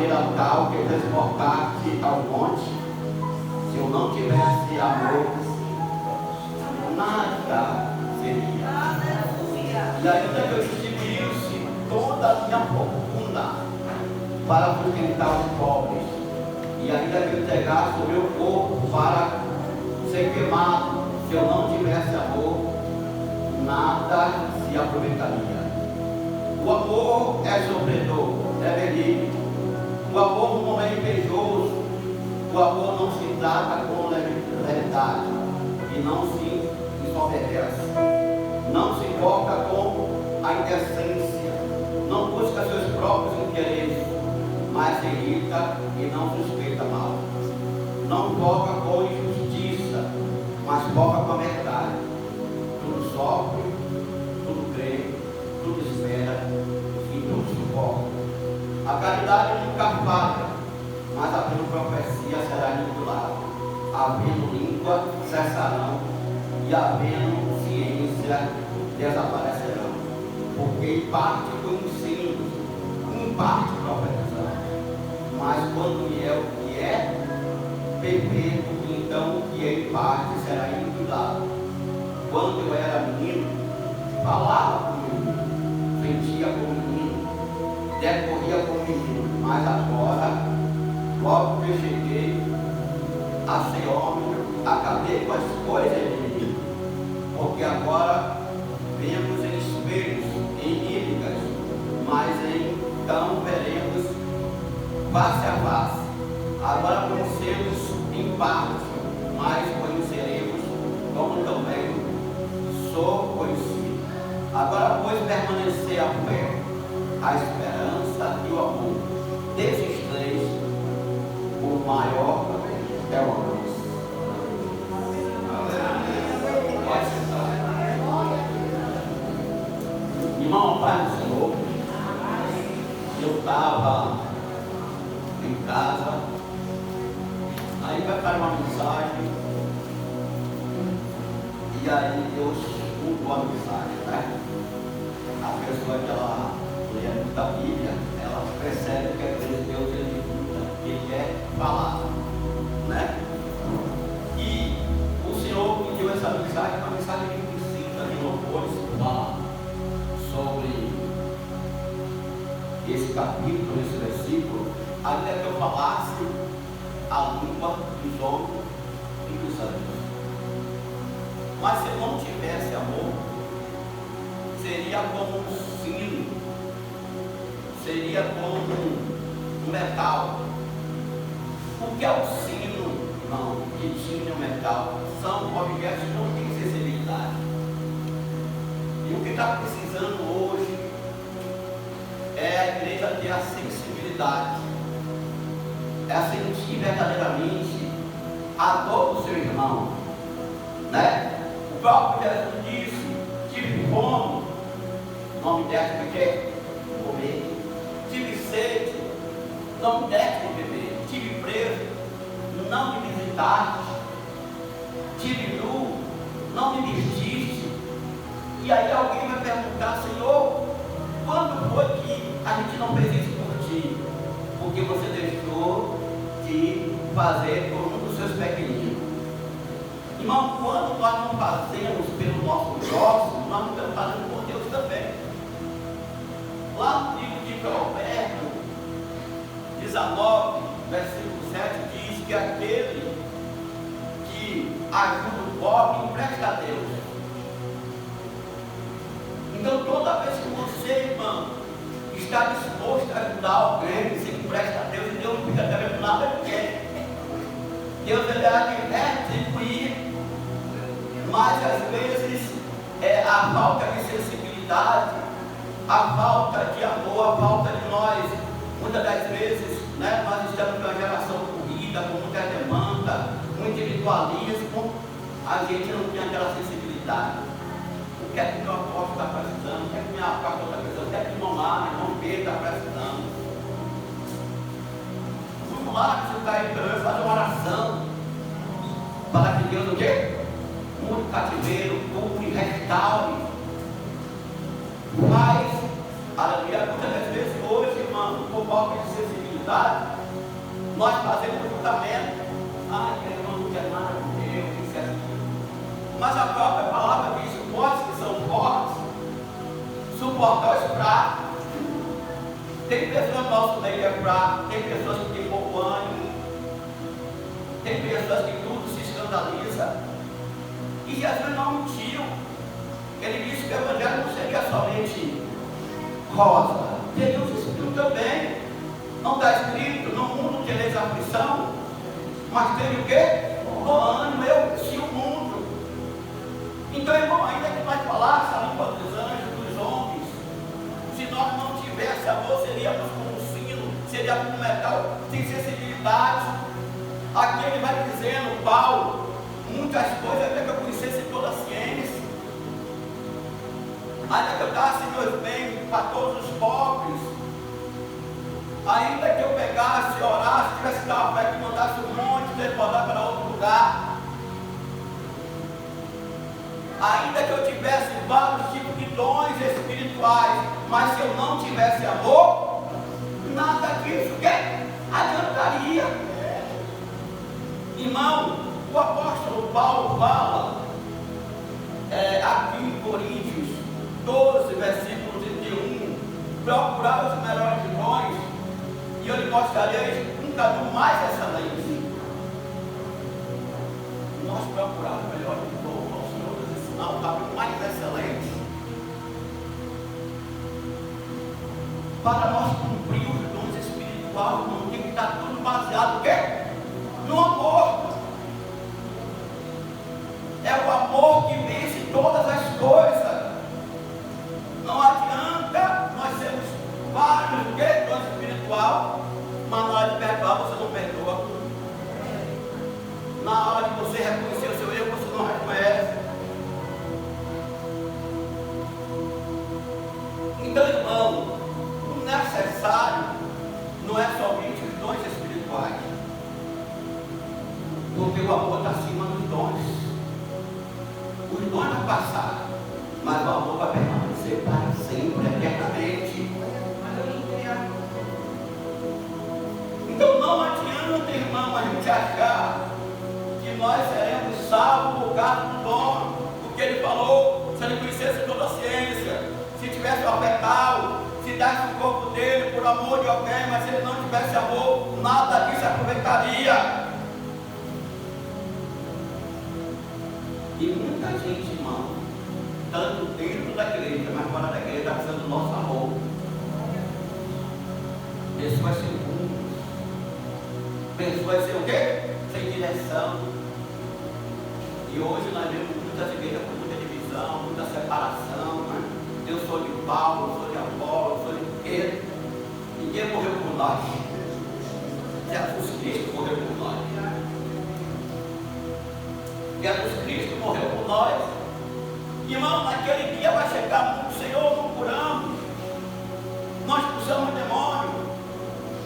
maneira tal que transportasse ao monte, se eu não tivesse amor, nada seria. E ainda que eu distribuísse toda a minha fortuna para sustentar os pobres, e ainda que eu entregasse o meu corpo para ser queimado, se eu não tivesse amor, nada se aproveitaria. O amor é sofredor, é benigno. O amor não é invejoso. O amor não se trata com leviandade e não se ensoberbece. Não se foca com a indecência. Não busca seus próprios interesses, mas se irrita e não suspeita mal. Não foca com injustiça, mas foca com a verdade. Tudo sofre, tudo crê, tudo espera e tudo suporta. A caridade nunca falha, mas havendo profecia será aniquilada. Havendo língua cessarão, e havendo ciência desaparecerão. Porque em parte conhecemos, em parte profetizamos. Mas quando vier o que é perfeito, então o que é em parte será aniquilado. Quando eu era menino, falava como menino, sentia como menino, decorria como menino, mas agora, logo que eu cheguei a ser homem, acabei com as coisas de menino, porque agora vemos em espelhos, em mímicas, mas então veremos face a face. Agora conhecemos em parte, mas conheceremos como também sou conhecido. Agora, pois, permanecer a fé, a esperança e o amor. Desses três, o maior é o amor. Pode sentar. Irmão, Pai do Senhor, eu estava em casa, aí prepara uma mensagem, e aí Deus mudou a mensagem, né? A pessoa que ela lê muito a Bíblia, ela percebe que às vezes Deus ele muda, ele quer falar, né? E o Senhor me deu essa mensagem, uma mensagem que precisa de louvores, fala sobre esse capítulo, esse versículo, ainda que eu falasse a língua dos homens e dos anjos. Mas se eu não tivesse amor, seria como um sino, seria como um metal. O que é o sino? Não, que tinha o metal. São objetos que não têm sensibilidade. E o que está precisando hoje é a igreja ter a sensibilidade, é sentir verdadeiramente a dor do seu irmão, né? O próprio Jesus disse: tive fome, não me deste de quê? Comer. Tive sede, não me deste de beber. Tive preso, não me visitaste. Tive nu, não me vestiste. E aí alguém vai perguntar: Senhor, quando foi que a gente não fez isso por ti? Porque você deixou de fazer por um dos seus pequeninos. Irmão, quando nós não fazemos pelo nosso próximo, nós não estamos fazendo por Deus também. Lá no livro de Provérbios 19, versículo 7, diz que aquele que ajuda o pobre empresta a Deus. Então, toda vez que você, irmão, está disposto a ajudar alguém, você empresta a Deus, e Deus não fica devendo nada a ninguém. Deus ele há de retribuir, mas às vezes a falta de sensibilidade, a falta de amor, a falta de nós, muitas das vezes, né, nós estamos numa geração corrida, com muita demanda, um individualismo, a gente não tem aquela sensibilidade. O que é que meu apóstolo está precisando? O que é que minha pastora está precisando? O que é que meu irmão Pedro está precisando? Vamos lá, você está aí para eu fazer uma oração para que Deus o quê? Mude o cativeiro, cure, restaure. Mas, aleluia, muitas das vezes hoje, irmão, por falta de sensibilidade, verdade. Nós fazemos o julgamento. Ai, que irmão não quer nada com Deus, isso é aquilo. Mas a própria palavra diz: vós que são fortes, suportar os fracos. Tem pessoas no nosso meio que é fraco, tem pessoas que têm pouco ânimo, tem pessoas que tudo se escandaliza. E Jesus não mentiu. Ele disse que o evangelho não seria somente rosa, teria os espíritos também. Não está escrito: no mundo tereis aflição, mas tem o quê? O ânimo, eu venci o mundo. Então, irmão, ainda que nós falássemos a língua dos anjos, dos homens, se nós não tivéssemos amor, seríamos como um sino, seria como um metal, sem sensibilidade. Aqui ele vai dizendo, Paulo, muitas coisas até que eu conhecesse toda a ciência, ainda que eu dasse meus bens para todos os pobres, ainda que eu pegasse, orasse, tivesse café, que mandasse um monte, transportar para outro lugar, ainda que eu tivesse vários tipos de dons espirituais, mas se eu não tivesse amor, nada disso que adiantaria. Irmão, o apóstolo Paulo fala aqui em Coríntios 12, versículo 31, procurar os melhores dons, e eu lhe mostraria um caminho mais excelente. Nós procuramos o melhor de todos, o Senhor nos ensinar um caminho mais excelente, para nós cumprir os dons espirituais. Não tem que estar tudo baseado no quê? No amor. É o amor que vence todas as coisas. Não adianta nós sermos vários dons espiritual, mas na hora de perdoar você não perdoa. Na hora de você reconhecer o seu erro, você não reconhece. Então, irmão, o necessário não é somente os dons espirituais, porque o amor está acima dos dons. Os dons vão passar, mas o amor vai permanecer para sempre, eternamente. Então não adianta, irmão, a gente achar que nós seremos salvos por causa do dom, porque ele falou: se ele conhecesse toda a ciência, se tivesse o afetal, se desse o corpo dele por amor de alguém, mas se ele não tivesse amor, nada disso aproveitaria. E muita gente, irmão, tanto dentro da igreja, mas fora da igreja, está precisando do nosso amor. Pessoas sem rumo, pessoas sem o quê? Sem direção. E hoje nós vemos muitas igrejas com muita divisão, muita separação, né? Eu sou de Paulo, eu sou de Apolo, eu sou de Pedro. Ninguém morreu por nós. Jesus Cristo morreu por nós. Jesus Cristo morreu por nós. Irmão, naquele dia vai chegar muito: Senhor, não curamos, nós expulsamos demônio,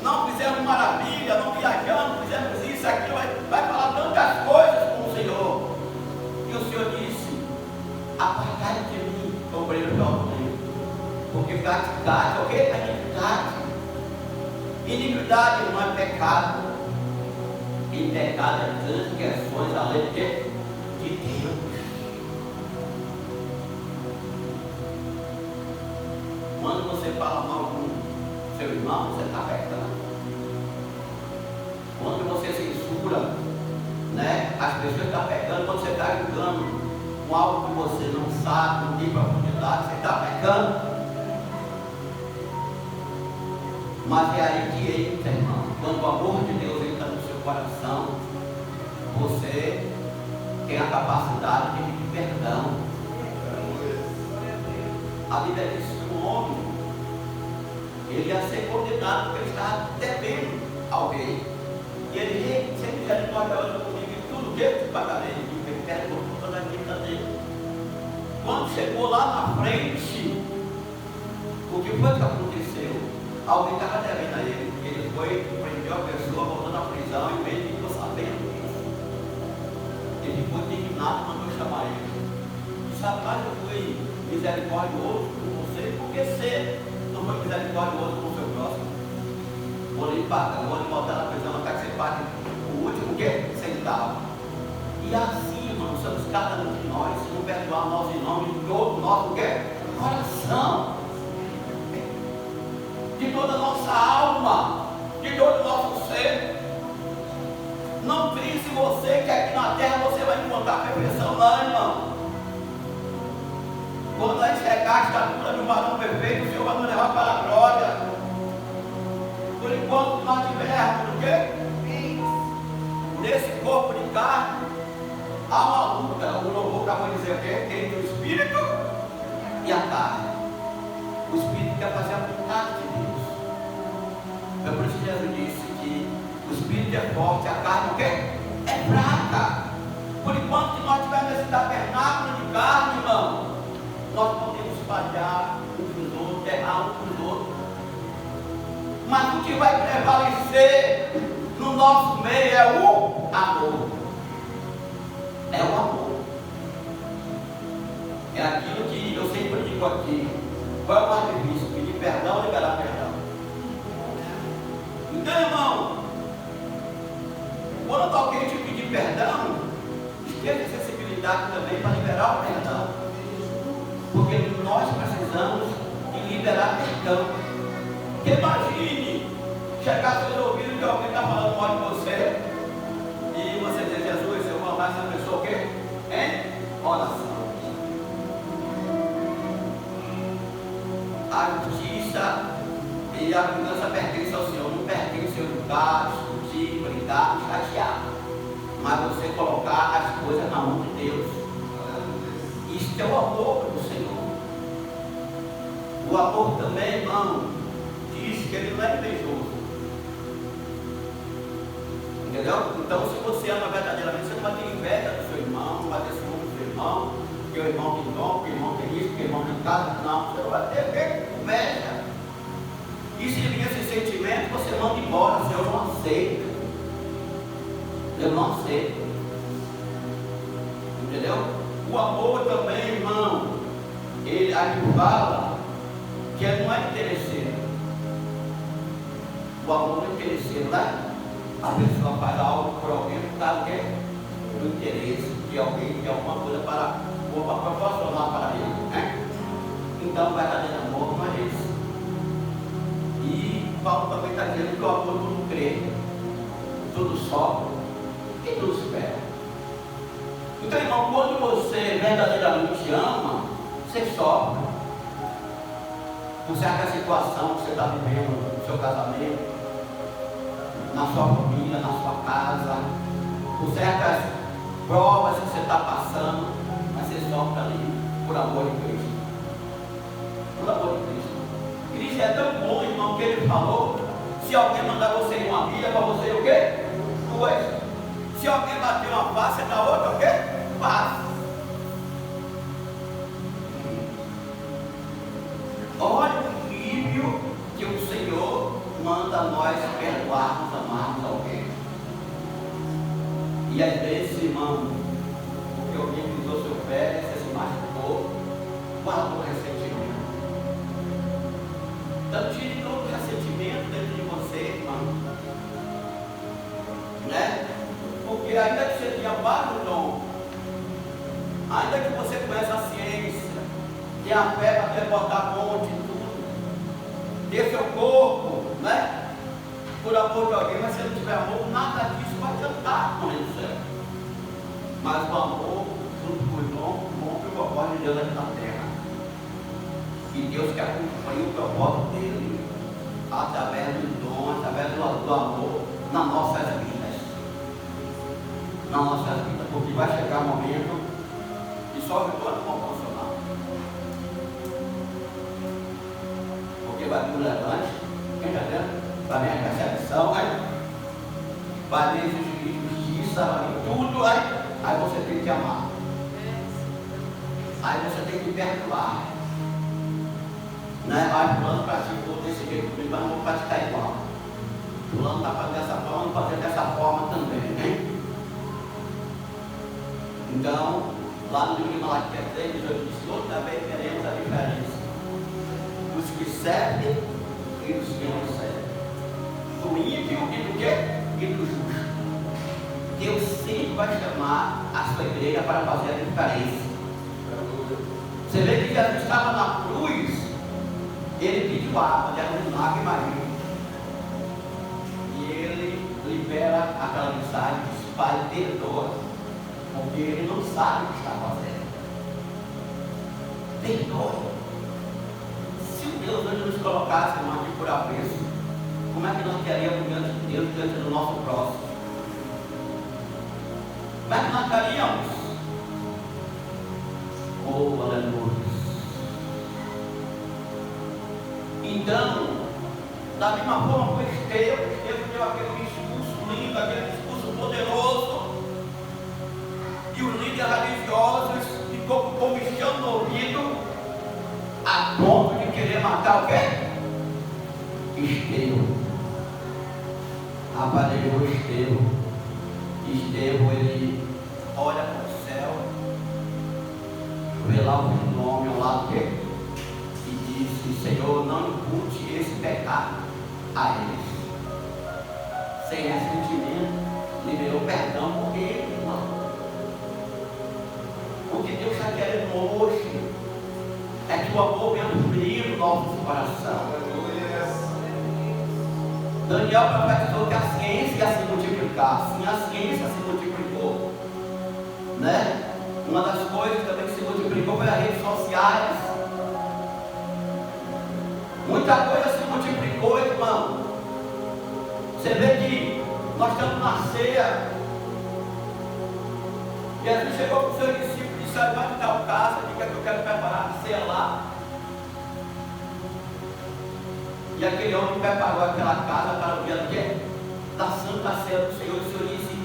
não fizemos maravilha, não viajamos, fizemos isso, aquilo, vai falar tantas coisas com o Senhor. E o Senhor disse: apartai de mim, obreiro de alguém, porque iniquidade é o que? Iniquidade. Iniquidade não é pecado. E pecado é transgressões à lei de quê? De Deus. Quando você fala mal com seu irmão, você está pecando. Quando você censura, né, as pessoas estão pecando. Quando você está julgando com algo que você não sabe, não tem profundidade, você está pecando. Mas é aí que entra, irmão. Quando o amor de Deus entra no seu coração, você tem a capacidade de pedir perdão. A Bíblia diz que um homem, ele ia ser condenado porque ele estava devendo ao rei. E ele: rei, se ele quiser misericórdia comigo e tudo que eu te pagarei, ele perdoou toda a vida dele. Quando chegou lá na frente, o que foi que aconteceu? Alguém estava devendo a ele. Ele foi, prendeu a pessoa, voltou da prisão e ele ficou sabendo disso. Ele ficou indignado, mandou chamar ele. Disse: rapaz, eu fui misericordioso com você, porque você não foi misericordioso com o seu próximo? vou lhe pagar, vou lhe botar na prisão, até que você pague o último que? Centavo. E assim, irmãos, somos cada um de nós, se não perdoar nós em nome de todo o nosso quê? Coração, de toda a nossa alma, de todo o nosso ser. Não pense você que aqui na terra você vai encontrar perfeição, não, irmão. Quando nós chegar a estatura de um varão perfeito, o Senhor vai nos levar para a glória. Por enquanto nós tivermos o quê? Nesse corpo de carne, há uma luta. O louvor acabou de dizer o quê? Entre o espírito e a carne. O espírito quer fazer a vontade de Deus. É por isso que Jesus disse que o espírito é forte, a carne o quê? É fraca. Por enquanto que nós tivermos esse tabernáculo de carne, irmão, nós podemos falhar uns com os outros, errar uns com os outros. Mas o que vai prevalecer no nosso meio é o amor. É o amor. É aquilo que eu sempre digo aqui. Qual é o mais difícil? Pedir perdão ou liberar perdão? Então, irmão, quando alguém te pedir perdão, esteja sensibilidade também para liberar o perdão. Porque nós precisamos de liberar perdão. Porque imagine chegar aos ouvidos que alguém está falando mal de você e você dizer, Jesus, eu vou amar essa pessoa o quê? Em oração. A justiça e a vingança pertencem ao Senhor, não pertence ao julgar, discutir, brigar, chatear. Mas você colocar as coisas na mão de Deus. Isto é o amor do Senhor. O amor também, irmão, diz que ele não é invejoso. Entendeu? Então, se você ama verdadeiramente, você não vai ter inveja do seu irmão, não vai ter ciúme do seu irmão, que o irmão tem dom, que o irmão tem isso, que o irmão tem casa. Não, você não vai ter inveja. E se vir esse sentimento, você manda embora. Se eu não aceito. Eu não aceito. Entendeu? O amor também, irmão, ele aqui fala que ele não é interesseiro. O amor não é interesseiro, né? A pessoa faz algo por alguém por causa do interesse de alguém, de alguma coisa para proporcionar para ele, né? Então o verdadeiro amor não é esse. E Paulo também está dizendo que o amor tudo crê, tudo sofre e tudo espera. Então, irmão, quando você verdadeiramente ama, você sofre por certa situação que você está vivendo no seu casamento, na sua família, na sua casa, por certas provas que você está passando, mas você sofre ali, por amor de Cristo. Por amor de Cristo. Cristo é tão bom, irmão, que ele falou, se alguém mandar você ir uma milha, para você ir o quê? Duas. Se alguém bater uma face, na outra o quê? Face. Olha o nível que o Senhor manda nós perdoarmos, amarmos alguém. E às vezes, irmão, porque alguém pisou seu pé, você se machucou, guardou ressentimento. Então tire todo o ressentimento dentro de você, irmão. Né? Porque ainda que você tenha vários dons, ainda que você conheça a ciência, tenha a fé para levantar ponte, tudo, ter seu corpo, né? Por amor de alguém, mas se não tiver amor, nada disso vai adiantar com isso. Mas o amor, junto com o irmão, cumpre o propósito de Deus aqui na terra. E Deus quer cumprir o propósito dele através do dom, através do amor nas nossas vidas. Nas nossas vidas, porque vai chegar um momento que só vitória vão funcionar. Porque vai vir o levante, quem está vendo? Vai vir a percepção, vai vir justiça, vai vir tudo, aí você tem que amar. Aí você tem que perdoar. Né? Aí fulano praticou desse jeito comigo, mas não vou praticar igual. Fulano está fazendo dessa forma, não fazer dessa forma também, né? Então, lá no livro de Malaquias 3, 18, 18, também veremos a diferença dos que servem e dos que não servem. Do do ímpio e do quê? E do justo. Deus sempre vai chamar a sua igreja para fazer a diferença. Você vê que Jesus estava na cruz, ele pediu água de água e Maria. E ele libera aquela mensagem, diz: Pai, perdoa, porque ele não sabe o que está fazendo. Perdoa. Se Deus hoje nos colocasse, irmão, aqui por avesso, como é que nós queríamos diante de Deus, diante do nosso próximo? Como é que nós estaríamos? Oh, aleluia. Então, da mesma forma que Estevão deu aquele discurso lindo, aquele discurso poderoso, e os líderes religiosos ficou com comichão no ouvido, a ponto de querer matar o quê? Estevão. Aparelhou Estevão. Estevão, ele olha para o céu, vê lá o filho do homem ao lado dele e disse: Senhor, não impute esse pecado a eles. Sem ressentimento, liberou perdão por ele, irmão. O que Deus está querendo hoje é que o amor venha fluir no nosso coração. Daniel profetizou que a ciência ia se multiplicar. Sim, a ciência se multiplicou, né? Uma das coisas também que se multiplicou foi as redes sociais. Muita coisa se multiplicou, irmão. Você vê que nós estamos na ceia. Jesus chegou com os seus discípulos e disse: vai me dar o caso, diga que eu quero preparar a ceia lá. E aquele homem preparou aquela casa para o dia da Santa Ceia do Senhor. O Senhor disse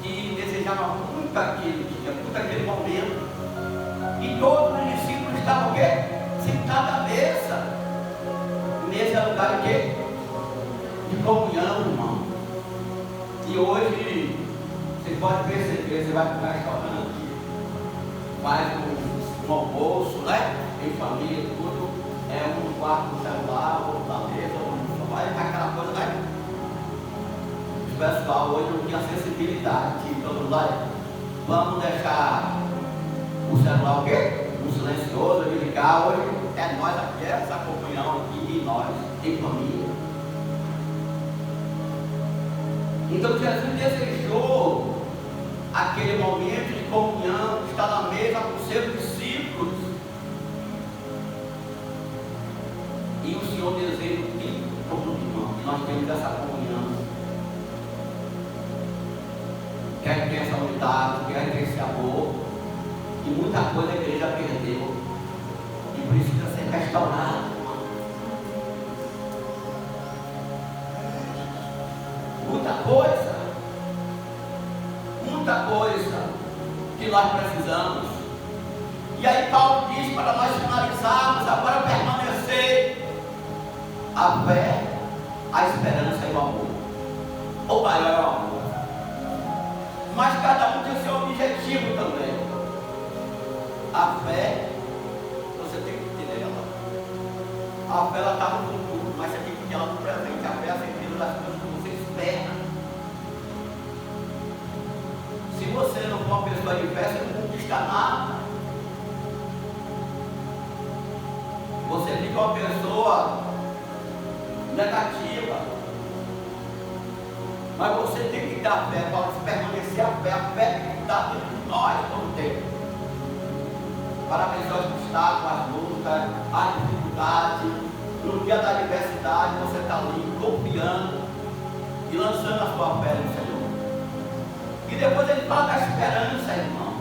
que desejava muito aquele dia, muito aquele momento. E todos os discípulos estavam o quê? Sentados à mesa. Mesa é lugar de quê? De comunhão, irmão. E hoje, você pode perceber, você vai para um restaurante, faz um almoço, né? Em família, tudo. É um no quarto no celular, outro na mesa, outro no sofá, aquela coisa, né? O pessoal hoje não tinha sensibilidade, todo mundo lá, vamos deixar o celular o quê? Um silencioso, desligar. Hoje é nós aqui, essa comunhão aqui, e nós, em família. Então Jesus desejou aquele momento de comunhão, de estar na mesa com seus discípulos. E o Senhor deseja que todo irmão, que nós temos essa comunhão. Quer ter essa unidade, quer ter esse amor. E muita coisa a igreja perdeu. E precisa ser restaurada. Muita coisa que nós precisamos. E aí Paulo diz para nós finalizarmos, agora permanecer a fé, a esperança e o amor. O maior é o amor. Mas cada um tem seu objetivo também. A fé, você tem que entender ela. A fé, ela está no futuro, mas você tem que ter ela no presente. A fé é a certeza das coisas que você espera. Se você não for uma pessoa de fé, você não conquista nada. Você fica uma pessoa negativa. Mas você tem que dar fé para permanecer a fé que está dentro de nós todo tempo. Para vencer os obstáculos, as lutas, as dificuldades. No dia da adversidade, você está ali confiando e lançando a sua fé no Senhor. E depois ele fala da esperança, irmão.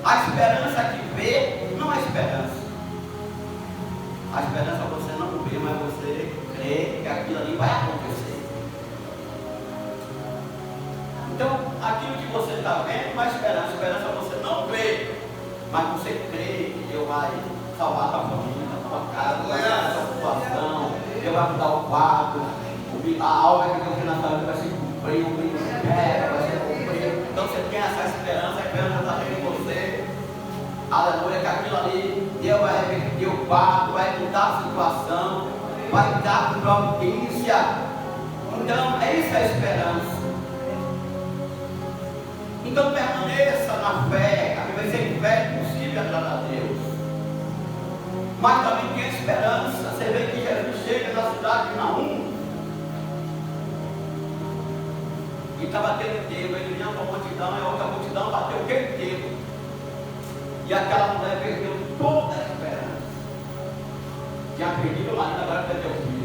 A esperança que vê não é esperança. A esperança você não vê, mas você crê que aquilo ali vai acontecer. Então, aquilo que você está vendo não é esperança. Esperança você não vê, mas você crê que Deus vai salvar a tua família, a tua casa, vai dar a tua situação, Deus vai mudar o quadro, a obra que Deus tem na tua vida vai se cumprir, o ministério vai ser cumprido. Então você tem essa esperança, a esperança está dentro de você. Aleluia, que aquilo ali, Deus vai reverter o quadro, vai mudar a situação, vai dar providência. Então, é isso a esperança. Então, permaneça na fé. A Bíblia diz que fé é impossível agradar a Deus. Mas também tem esperança. Você vê que Jesus chega na cidade de Naum e está batendo inteiro. Ele vinha com a multidão e a outra multidão bateu o que inteiro. E aquela mulher perdeu toda a esperança. Tinha perdido o marido, agora perdeu o filho.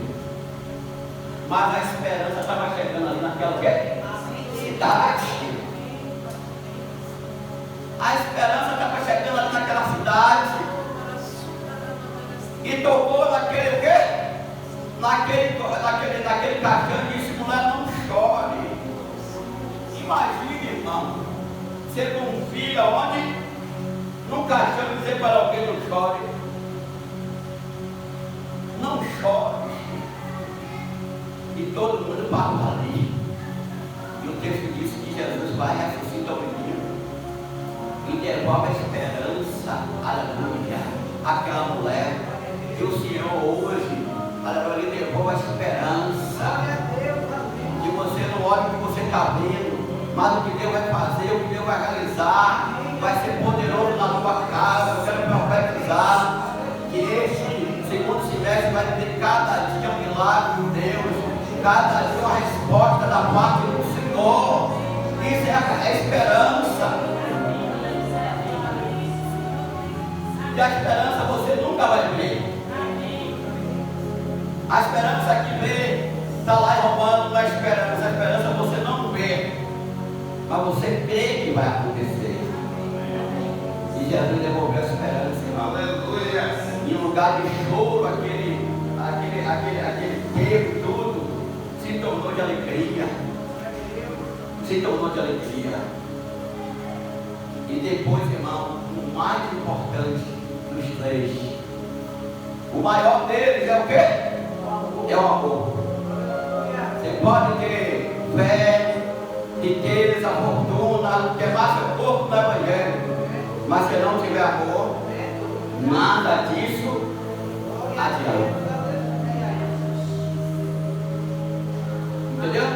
Mas a esperança estava chegando ali naquela cidade. A esperança estava chegando ali naquela cidade. E tocou naquele o quê? Naquele caixão e disse: mulher, não chore. Imagine, irmão, você com um filho onde? No caixão, dizer para alguém: não chore. Não chore. E todo mundo parou ali. E o texto diz que Jesus vai ressuscitar o menino e devolve a esperança, aleluia, àquela mulher. Que o Senhor hoje, aleluia, ele devolve a esperança. Que você não olha o que você está vendo, mas o que Deus vai fazer, o que Deus vai realizar, vai ser poderoso na tua casa. Eu quero profetizar que este segundo semestre vai ter cada dia um milagre de Deus. Cada dia uma resposta da parte do Senhor. Isso é a esperança. E a esperança você nunca vai ver. A esperança que vê está lá em Romanos. A esperança você não vê, mas você crê que vai acontecer. E Jesus devolveu a esperança, irmão. Aleluia. Em lugar de choro, aquele tempo, tudo se tornou de alegria. Se tornou de alegria. E depois, irmão, o mais importante dos três, o maior deles é o quê? É o amor. Você pode ter fé, riqueza, fortuna, queimar seu corpo no Evangelho, mas se não tiver amor, nada disso adianta. Entendeu?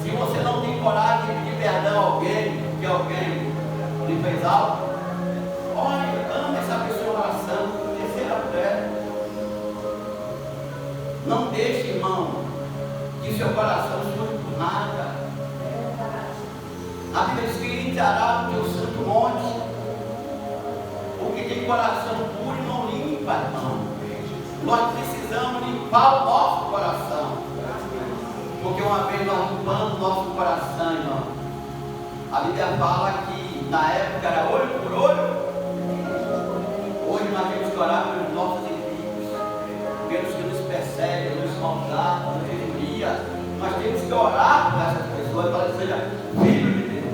Se você não tem coragem de pedir perdão a alguém, porque alguém lhe fez algo, olha, ama essa pessoa oração, terceira fé. Não deixe, irmão, que seu coração surja por nada. A Bíblia diz que ele entrará no teu santo monte. O que tem coração puro não limpa, irmão. Nós precisamos limpar o nosso coração. Porque uma vez nós limpamos o nosso coração, irmão, a Bíblia fala que na época era olho por olho. Hoje nós temos que orar pelos nossos inimigos, pelos que nos perseguem, nos maltratam, nos injuriam. Nós temos que orar por essas pessoas para que seja filho de Deus.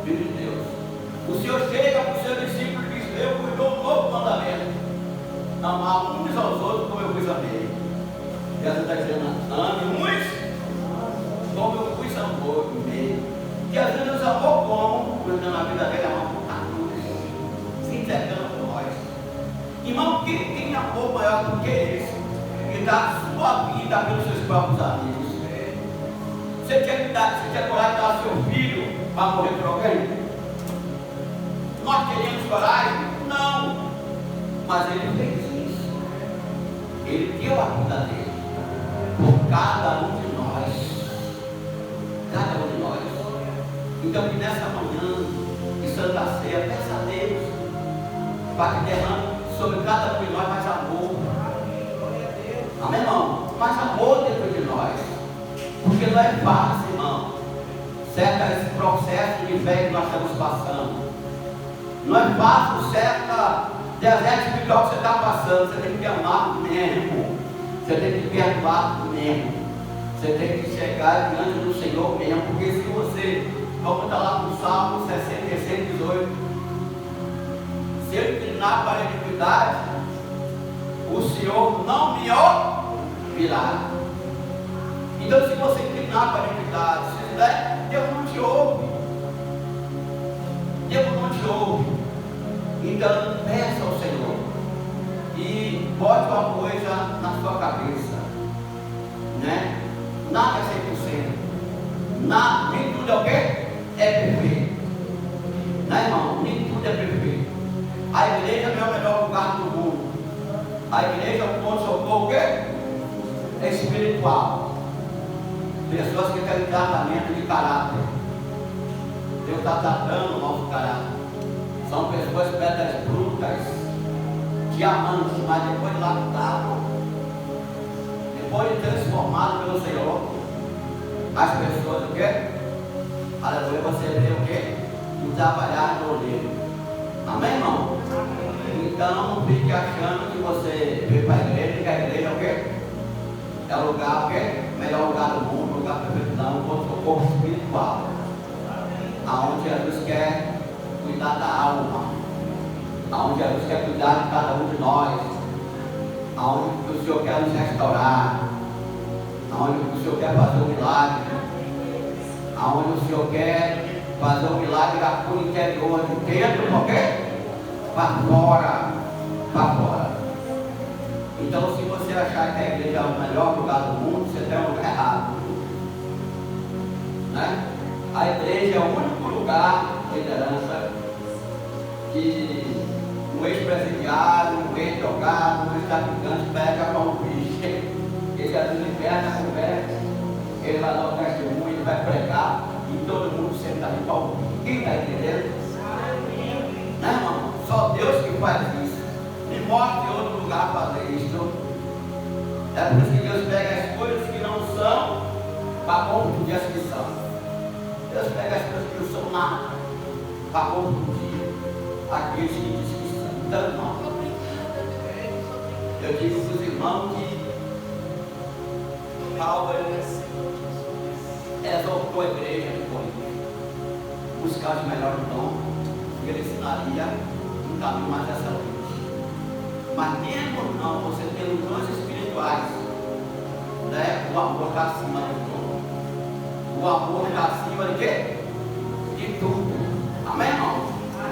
Filho de Deus. O Senhor chega para os seus discípulos e diz: eu vos dou um novo mandamento: amar uns aos outros como eu vos amei. Jesus está dizendo: ame uns como eu vos amei. Jesus nos amou como? Porque na vida dele amou por cruz, se entregando por nós. Irmão, quem tem amor maior do que esse? Que dá a sua vida pelos seus próprios amigos. Você tinha coragem de dar seu filho para morrer por alguém? Nós teríamos coragem? Não. Mas ele fez isso. Ele deu a vida dele por cada um de nós. Cada um de nós. Então que nessa manhã de Santa Ceia, peça a Deus para que derrame sobre cada um de nós mais amor. Amém, irmão? Mais amor dentro de nós. Porque não é fácil, irmão, certo processo de fé que nós estamos passando. Não é fácil, certa deserto espiritual que você está passando. Você tem que amar mesmo. Você tem que perdoar mesmo. Você tem que chegar diante do Senhor mesmo. Porque se você, vamos estar lá no Salmo 66, 18, se eu inclinar para a iniquidade, o Senhor não me ouvirá. Então, se você inclinar para a iniquidade, se fizer, Deus não te ouve. Deus não te ouve. Então, peça ao Senhor e bote uma coisa na sua cabeça: né? Nada é 100%. Nem tudo é o quê? É perfeito. Né, irmão? Nem tudo é perfeito. A igreja não é o melhor lugar do mundo. A igreja é um ponto de socorro o quê? É espiritual. Pessoas que querem tratamento de caráter. Deus está tratando o nosso caráter. São pessoas pedras brutas, diamantes, mas depois de lapidado, depois de transformado pelo Senhor, as pessoas o quê? Aleluia, você vê o quê? O trabalhar do oleiro. Amém, irmão? Então não fique achando que você veio para a igreja e que a igreja é o quê? É o lugar o quê? Melhor lugar do mundo, lugar perfeito, não, um ponto de socorro espiritual. Aonde Jesus quer cuidar da alma, aonde Jesus quer cuidar de cada um de nós, aonde o Senhor quer nos restaurar, aonde o Senhor quer fazer um milagre, aonde o Senhor quer fazer um milagre da cura interior, de dentro, por quê? Para fora, para fora. Então, se você achar que a igreja é o melhor lugar do mundo, você tem um lugar errado, né? A igreja é o único lugar de liderança que um ex-presidiário, um ex-drogado, um ex-traficante pega com o bicho. Ele às vezes liberta a conversa, ele vai dar o testemunho, ele vai pregar e todo mundo senta ali para ouvir. Quem está entendendo? Né, irmão? Só Deus que faz isso. Me mostre outro lugar para fazer isso. É por isso que Deus pega as coisas que não são para confundir as que são. Deus pega as coisas que não são nada para confundir aqueles que dizem que são. Então, irmão, eu digo para os irmãos que Paulo exaltou a igreja de Corinto, buscar os melhores dons, que ele ensinaria um caminho mais excelente. Mas mesmo não, você tem os dons espirituais, né? O amor está acima de tudo. O amor está acima de quê? De tudo. Amém, irmão?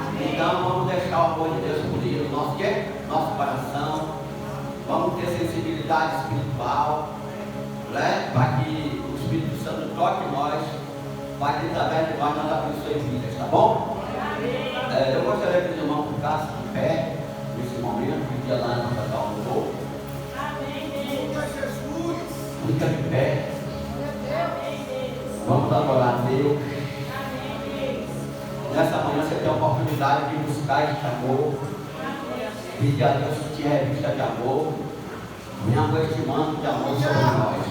Amém. Então vamos deixar o amor de Deus fluir no nosso quê? Nosso coração. Vamos ter sensibilidade espiritual, né? Para que o Espírito Santo toque em nós, para que através de nós abençoe vidas, tá bom? Eu gostaria que os irmãos ficassem de pé nesse momento, pedir lá na nossa calma do povo. Amém. Fica de pé. Vamos adorar a Deus. Nessa manhã você tem a oportunidade de buscar este amor. Pedir a Deus que te revista de amor. Venha com este manto de amor sobre nós.